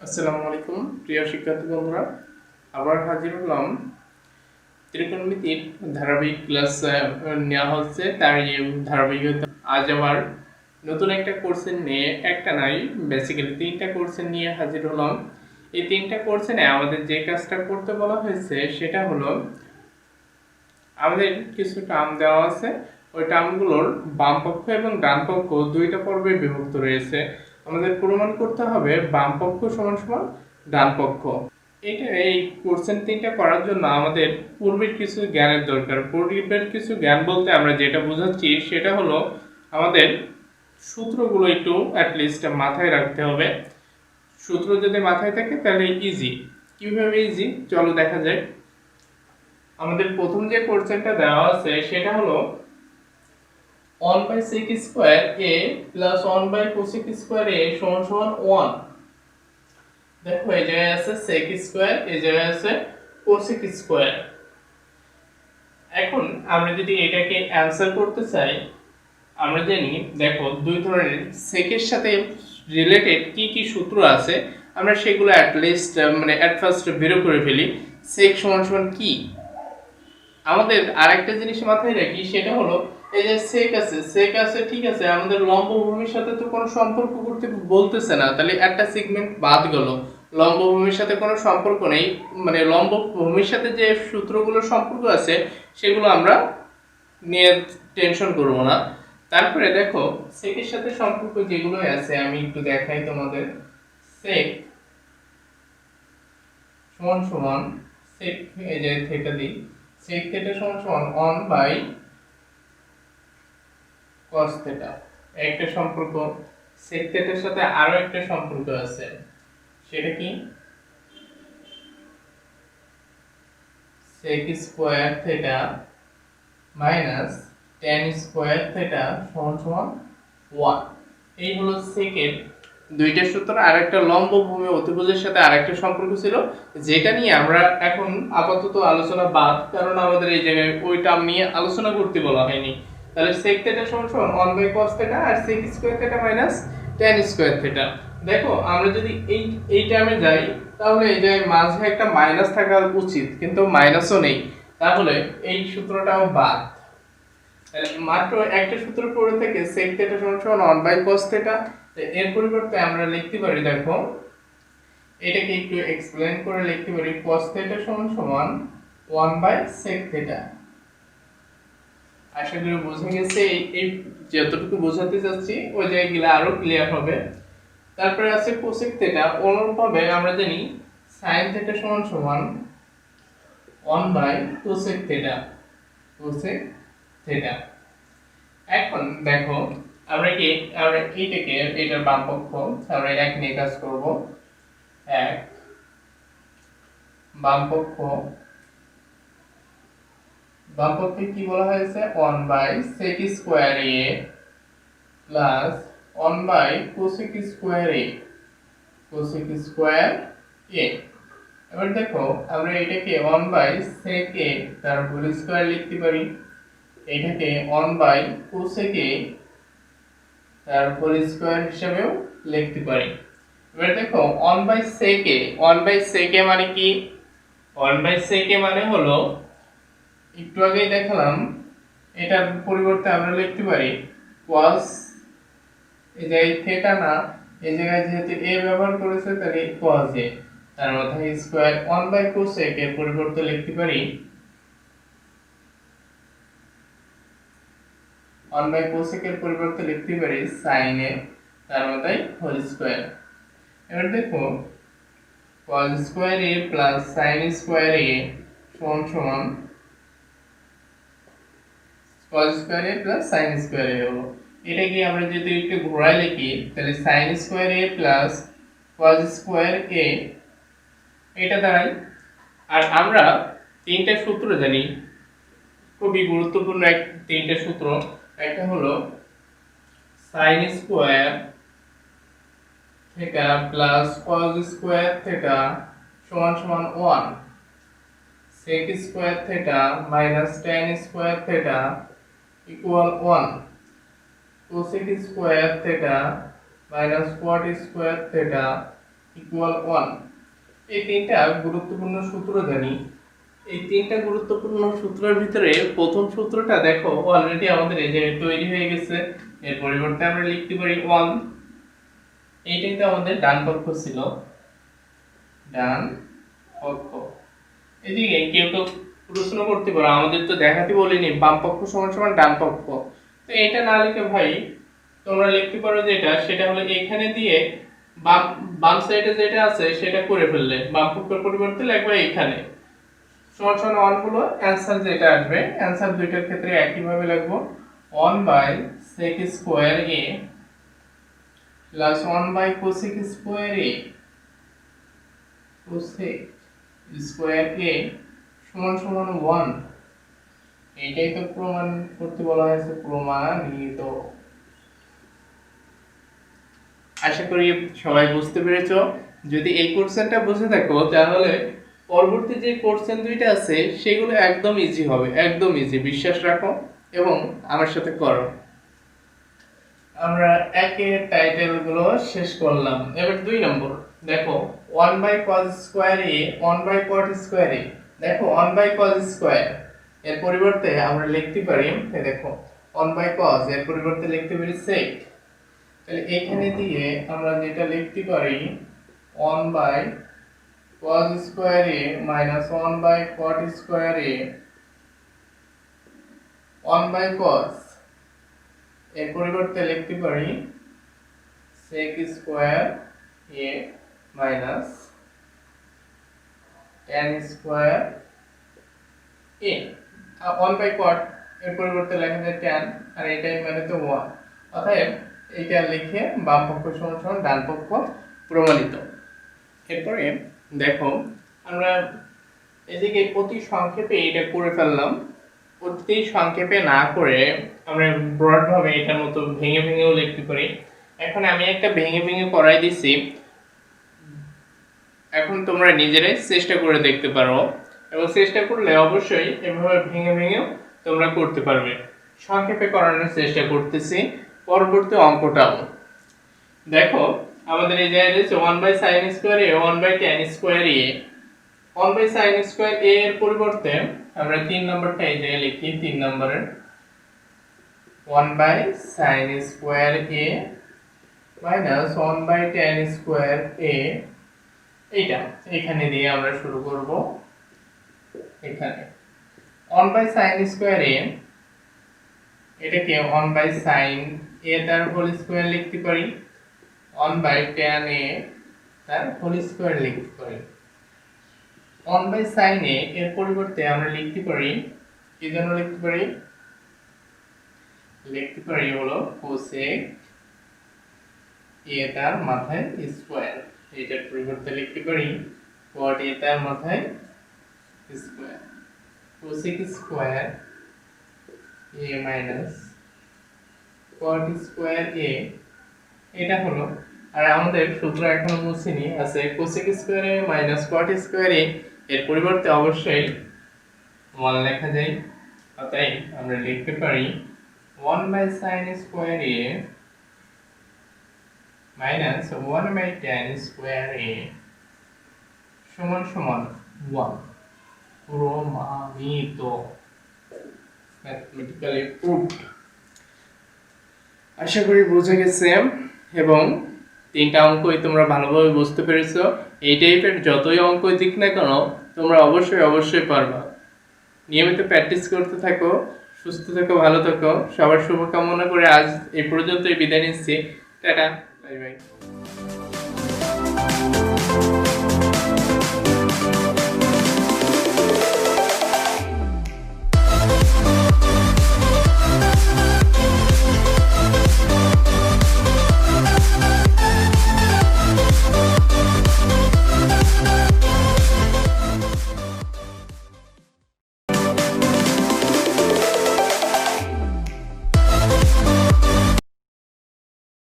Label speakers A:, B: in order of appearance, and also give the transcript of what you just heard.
A: আসসালামু আলাইকুম প্রিয় শিক্ষার্থী বন্ধুরা, আবার হাজির হলাম ত্রিকোণমিতির ধারাবাহিক ক্লাস নেওয়া হচ্ছে। তার এই ধারাবাহিকতা আজ আবার নতুন একটা কোর্সের নিয়ে, একটা নাই বেসিক্যালি তিনটা কোর্সের নিয়ে হাজির হলাম। এই তিনটা কোর্সে নিয়ে আমাদের যে কাজটা করতে বলা হয়েছে সেটা হলো, আমাদের কিছু টার্ম দেওয়া আছে, ওই টার্মগুলোর বাম পক্ষ এবং ডান পক্ষ দুইটা পর্বে বিভক্ত রয়েছে। আমাদের প্রমাণ করতে হবে বাম পক্ষ সমান সমান ডান পক্ষ। এই কোশ্চেন তিনটা করার জন্য আমাদের পূর্বের কিছু জ্ঞানের দরকার। পূর্বের কিছু জ্ঞান বলতে আমরা যেটা বোঝাচ্ছি সেটা হলো, আমাদের সূত্রগুলো একটু অ্যাটলিস্ট মাথায় রাখতে হবে। সূত্র যদি মাথায় থাকে তাহলে ইজি। কিভাবে ইজি চলো দেখা যায়। আমাদের প্রথম যে কোশ্চেনটা দেওয়া আছে সেটা হলো 1/sec square a plus 1/cosec square a সমান সমান 1। দেখো এই জায়গায় আছে sec স্কয়ার, এই জায়গায় আছে cosec স্কয়ার। এখন আমরা যদি এটাকে অ্যানসার করতে চাই, আমরা জানি দেখো দুই ধরনের সেকের সাথে রিলেটেড কি কি সূত্র আছে, আমরা সেগুলো অ্যাটলিস্ট অ্যাট ফার্স্ট বের করে ফেলি। সেক সমান সমান কি, আমাদের আরেকটা জিনিস মাথায় রাখি, সেটা হলো এই যে সেক আছে ঠিক আছে, আমাদের লম্ব ভূমির সাথে তো কোনো সম্পর্ক করতে বলতেছে না, তাহলে একটা সেগমেন্ট বাদ গেল। লম্ব ভূমির সাথে কোনো সম্পর্ক নেই, লম্ব ভূমির সাথে যে সূত্রগুলোর সম্পর্ক আছে সেগুলো আমরা নিয়ে টেনশন করব না। তারপরে দেখো সেকের সাথে সম্পর্ক যেগুলো আছে আমি একটু দেখাই তোমাদের। সেক সমান সমান সেক, এই যে থিটা দিই, sec থিটা সমান সমান 1/cos থিটা। একটা সম্পর্ক। sec থিটার সাথে আরো একটা সম্পর্ক আছে, সেটা কি sec square theta minus tan square theta সমান সমান 1। এই হলো সেকের দুইটা সূত্র। আর একটা লম্ব ভূমি অতিভুজের সাথে আরেকটা সম্পর্ক ছিল, যেটা নিয়ে আমরা এখন আপাতত আলোচনা বাদ, কারণ আমাদের এই জায়গায় ওই টার্ম নিয়ে আলোচনা করতে বলা হয়নি। তাহলে sec থিটা সমান সমান 1/cos থিটা আর sec square theta minus tan square theta. দেখো আমরা যদি এই টার্মে যাই, তাহলে এই জায়গায় মাঝে একটা মাইনাস থাকা উচিত, কিন্তু মাইনাসও নেই, তাহলে এই সূত্রটাও বাদ। মাত্র একটা সূত্র পড়ে থেকে sec থিটা সমান সমান 1/cos থিটা। এর পরিবর্তে আমরা লিখতে পারি, দেখো এটাকে একটু এক্সপ্লেইন করে লিখতে পারি, cos থিটা সমান সমান 1/sec থিটা। আশা করি বোঝা গেছে। এই যতটুকু বোঝাতে চাচ্ছি ওই জায়গাগুলো আরো ক্লিয়ার হবে। তারপরে আছে cosec থিটা। অনুরূপভাবে আমরা জানি sin থিটা সমান সমান 1/cosec থিটা, cosec থিটা। এখন দেখো আমরা এইটাকে, এটার বাম পক্ষ আমরা এক নিয়ে কাজ করব। এক বামপক্ষ, বামপক্ষে কি বলা হয়েছে 1/sec square a plus 1/cosec square a, cosec square a। এবার দেখো আমরা এটাকে 1/sec a তার হোল স্কয়ার লিখতে পারি, এটাকে 1/cosec a তার হোল স্কয়ার হিসেবেও লিখতে পারি। এবার দেখো 1/sec a, 1/sec a মানে কি, 1/sec a মানে হলো, একটু আগেই দেখালাম, এটার পরিবর্তে আমরা লিখতে পারি cos, এই যে থিটা না, এই জায়গায় যেহেতু a ব্যবহার করেছে তাহলে cos a, তার মাথায় স্কয়ার 1/cosec এর পরিবর্তে লিখতে পারি 1/cosec এর পরিবর্তে লিখতে পারি sin a, তার মাথায় হোল স্কয়ার। এবার দেখো cos square a plus sin square a সমান সমান cos square a plus sin square a হলো। এটাকে আমরা যদি একটু ঘোরায় লিখি তাহলে sin square a plus cos square a এটা দাঁড়ায়। আর আমরা তিনটা সূত্র জানি, খুবই গুরুত্বপূর্ণ তিনটা সূত্র। একটা হলো sin square theta plus cos square theta সমান সমান 1, sec square theta minus tan square theta equal 1, cosec square theta minus cot square theta equal 1। এই তিনটা গুরুত্বপূর্ণ সূত্র জানি। এই তিনটা গুরুত্বপূর্ণ সূত্রের ভিতরে প্রথম সূত্রটা দেখো অলরেডি আমাদের এই যে তৈরি হয়ে গেছে। এর পরিবর্তে আমরা লিখতে পারি 1। এইটাই তো আমাদের ডান পক্ষ ছিল, ডান পক্ষ। এদিকে কেউ তো প্রশ্ন করতে পারো, আমাদের তো দেখাতে বলিনি বাম পক্ষ সমান সমান ডান পক্ষ। তো এটা না লিখে ভাই তোমরা লিখতে পারো যেটা, সেটা হলো এখানে দিয়ে বাম বাম সাইডে যেটা আছে সেটা করে ফেললে, বাম পক্ষের পরিবর্তে লিখবে এখানে সমান সমান 1 হলো অ্যানসার যেটা আসবে। অ্যানসার দুইটার ক্ষেত্রে একই ভাবে লিখবো 1/sec square a plus 1/cosec square a cosec square a সমান সমান 1। এটাই তো প্রমাণ করতে বলা হয়েছে, প্রমাণিত। আশা করি সবাই বুঝতে পেরেছো। যদি এই কোশ্চেনটা বুঝে থাকো তাহলে পরবর্তী যে কোশ্চেন দুইটা আছে সেগুলো একদম ইজি হবে, একদম ইজি, বিশ্বাস রাখো এবং আমার সাথে করো। আমরা একের টাইটেল গুলো শেষ করলাম। এবার 2 নম্বর দেখো 1/cos square a 1/cot square a। দেখো 1/cos স্কয়ার এর পরিবর্তে আমরা লিখতে পারি, এই দেখো 1/cos এর পরিবর্তে লিখতে পারি sec। তাহলে এখানে দিয়ে আমরা যেটা লিখতে পারি 1/cos square a minus 1/cot square a 1/cos এর পরিবর্তে লিখতে পারি sec square a minus tan square a। 1/cot এর পরিবর্তে লেখা যায় tan, আর এটাই মানে তো 1। অতএব এটা লিখে বাম পক্ষ সমান সমান ডান পক্ষ প্রমাণিত। এরপরে দেখো আমরা এদিকে অতি সংক্ষেপে এটা করে ফেললাম। অতি সংক্ষেপে না করে আমরা ব্রড ভাবে এটার মতো ভেঙে ভেঙেও লিখতে পারি। এখন আমি একটা ভেঙে ভেঙে করাই দিছি, এখন তোমরা নিজেরাই চেষ্টা করে দেখতে পারো, এবং চেষ্টা করলে অবশ্যই এভাবে ভেঙে ভেঙেও তোমরা করতে পারবে। সংক্ষেপে করানোর চেষ্টা করতেছি পরবর্তী অঙ্কটাও। দেখো আমাদের এই জায়গায় রয়েছে 1/sin square a 1/tan square a। 1/sin square a এর পরিবর্তে আমরা 3 নম্বরটা এই জায়গায় লিখি, 3 নম্বরের 1/sin square a minus 1/tan square a। এইটা এখানে দিয়ে আমরা শুরু করব। এখানে 1/sin স্কয়ার a এটাকে 1/sin a তার হোল স্কয়ার লিখতে পারি, 1/tan a তার হোল স্কয়ার লিখতে পারি। 1/sin a এর পরিবর্তে আমরা লিখতে পারি, কি জন্য লিখতে পারি হলো cosec a তার মাথায় স্কয়ার। এটার পরিবর্তে লিখতে পারি cot a তার মাথায় square. cosec square a minus cot square a এটা হলো। আর আমাদের সূত্র এখনো মুছিনি, আছে cosec square a minus cot square a এর পরিবর্তে অবশ্যই 1 লেখা যায়। তাই আমরা লিখতে পারি 1/sin square a minus 1/tan square a সমান সমান 1। প্রমাণিত, ম্যাথমেটিক্যালি প্রুভড। আশা করি বুঝে গেছে এবং 3টা অঙ্কই তোমরা ভালোভাবে বুঝতে পেরেছো। এই টাইপের যতই অঙ্কই দিক না কেন তোমরা অবশ্যই পারবা। নিয়মিত প্র্যাকটিস করতে থাকো, সুস্থ থাকো, ভালো থাকো। সবার শুভকামনা করে আজ এই পর্যন্তই বিদায় নিচ্ছি। Tata, bye bye.